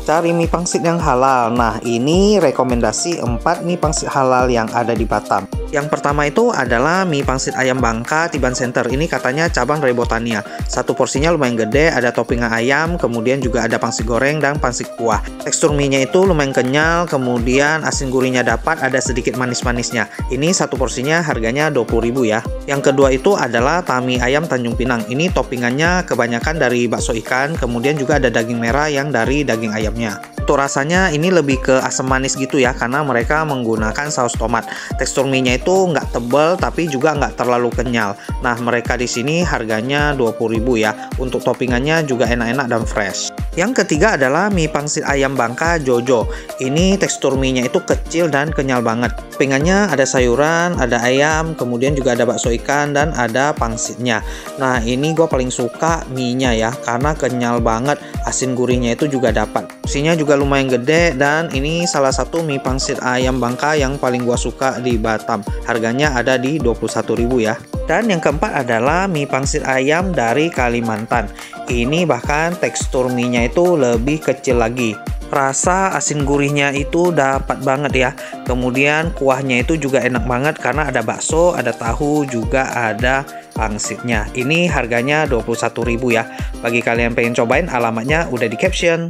Cari mie pangsit yang halal. Nah, ini rekomendasi 4 mie pangsit halal yang ada di Batam. Yang pertama itu adalah mie pangsit ayam Bangka Tiban Center. Ini katanya cabang dari Botania. Satu porsinya lumayan gede, ada toppingan ayam, kemudian juga ada pangsit goreng dan pangsit kuah. Tekstur mie-nya itu lumayan kenyal, kemudian asin gurihnya dapat, ada sedikit manis-manisnya. Ini satu porsinya harganya 20.000 ya. Yang kedua itu adalah tami ayam Tanjung Pinang. Ini toppingannya kebanyakan dari bakso ikan, kemudian juga ada daging merah yang dari daging ayam. Untuk rasanya ini lebih ke asam manis gitu ya, karena mereka menggunakan saus tomat. Tekstur mie-nya itu nggak tebal tapi juga nggak terlalu kenyal. Nah, mereka di sini harganya 20.000 ya. Untuk toppingannya juga enak-enak dan fresh. Yang ketiga adalah mie pangsit ayam Bangka Jojo. Ini tekstur mie-nya itu kecil dan kenyal banget. Toppingannya ada sayuran, ada ayam, kemudian juga ada bakso ikan dan ada pangsitnya. Nah, ini gue paling suka mie-nya ya, karena kenyal banget. Asin gurihnya itu juga dapat. Porsinya juga lumayan gede dan ini salah satu mie pangsit ayam Bangka yang paling gua suka di Batam. Harganya ada di 21.000 ya. Dan yang keempat adalah mie pangsit ayam dari Kalimantan. Ini bahkan tekstur mie-nya itu lebih kecil lagi. Rasa asin gurihnya itu dapat banget ya. Kemudian kuahnya itu juga enak banget karena ada bakso, ada tahu, juga ada pangsitnya. Ini harganya 21.000 ya. Bagi kalian pengen cobain, alamatnya udah di caption.